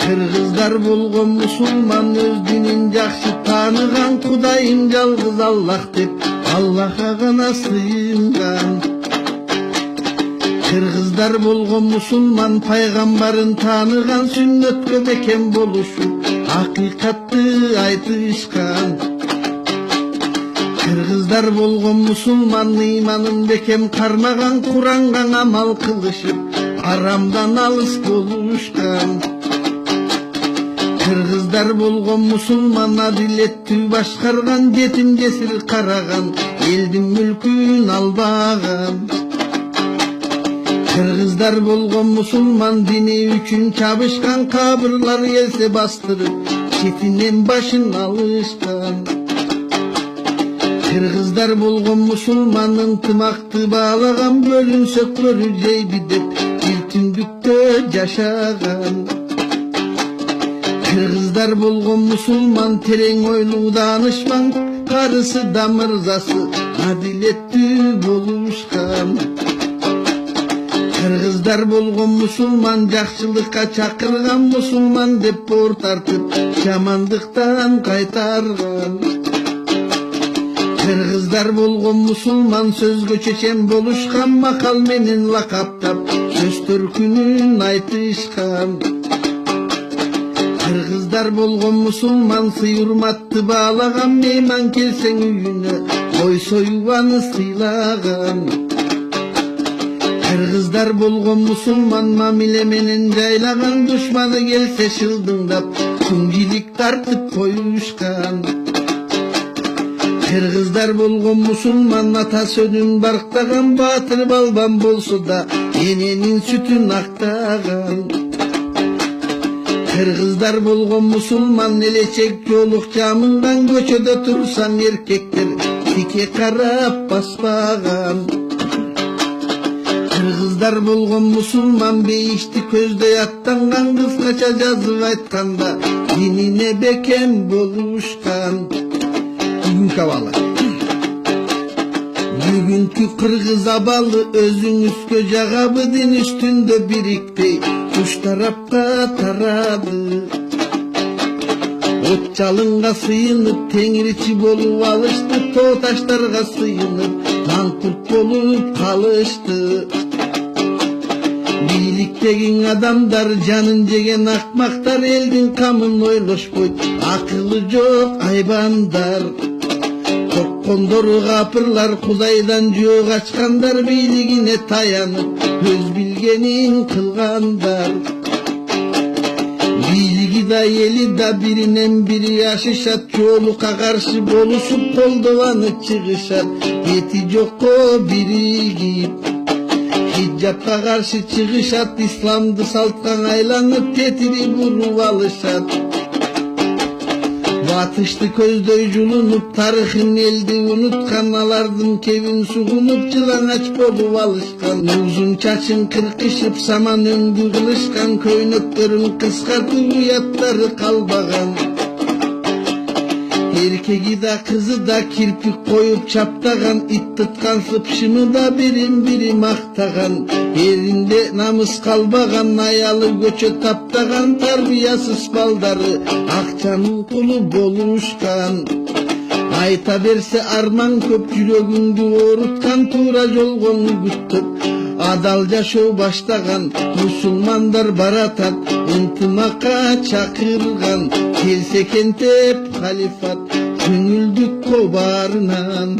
Kırgızlar болгон musulman öz dinin жақсы таныган, Кудайым жалгыз Аллах деп Аллахка гана сыйынган. Kırgızlar болгон musulman пайгамбарын таныган, сүннөткө бекем болушуп акыйкатты айтышкан. Kırgızlar болгон musulman ыйманын бекем кармаган, Куранга амал кылышып арамдан алыс болушкан. Kırgızlar болгон musulman адилеттүү башкарган, жетим жесир караган, элдин мүлкүн албаган. Kırgızlar болгон musulman dini үчүн чабышкан, кабырлар келсе бастырып четинен башын алышкан. Kırgızlar болгон musulman ынтымакты баалаган, бөлүнсөк көрү жейби деп бир түндүктө жашаган. Kırgızlar болгон musulman терең ойлуу данышман, карысы да мырзасы адилеттүү болушкан. Kırgızlar болгон musulman жакшылыкка чакырган, musulman деп боор тартып жамандыктан кайтарган. Kırgızlar болгон musulman сөзгө чечен болушкан, макал менен лакаптап сөз төркүнүн айтышкан. Kırgızlar болгон musulman сый урматты баалаган, мейман келсең үйүнө кой союп аны сыйлаган. Kırgızlar болгон musulman мамиле менен жайлаган, душманы келсе шылдыңдап күңжилик тартып коюшкан. Kırgızlar болгон musulman ата сөнүн барктаган, баатыр балбан болсо да эненин сүтүн актаган. Kırgızlar болгон musulman элечек жолук жамынган, көчөдө турсаң эркектер тике карап баспаган. Kırgızlar болгон musulman бейишти көздөй аттанган, кыскача жазып айтканда динине бекем болушкан. Бүгүнкү абалы. Бүгүнкү кыргыз абалы өзүңүзгө жагабы, дин үстүндө бирикпей үч тарапка тарады. От жалынга сыйынып теңирчи болуп алышты, тоо таштарга сыйынып маңкурт болуп калышты. Бийликтеги адамдар жанын жеген акмактар, элдин камын ойлошпойт акылы жок айбандар. Корккондору капырлар, Кудайдан жөө качкандар, бийлигине таянып өз билгенин кылгандар. Бийлиги да эли да биринен бири ашышат, жоолукка каршы болушуп колдобаны чыгышат, эти жокко биригип. Хиджапка каршы чыгышат, исламды салтка айланып тетири буруп алышат. Батышты көздөй жулунуп, тарыхын элди унуткан, алардын кебин сугунуп жылаңач болуп алышкан. Узун чачын кыркышып саман өңдү кылышкан, көйнөктөрүн кыскартып уяттары калбаган. Эркеги да кызы да кирпик коюп чаптаган, ит туткан сыпшыны да бирин бири мактаган. Элинде намыс калбаган, аялы көчө таптаган, тарбиясыз балдары акчанын кулу болушкан. Айта берсе арман көп, жүрөгүңдү ооруткан, туура жолго үгүттөп адал жашоо баштаган. Мусулмандар баратат ынтымакка чакырган, келсе экен деп халифат көңүлдүк кобарынан.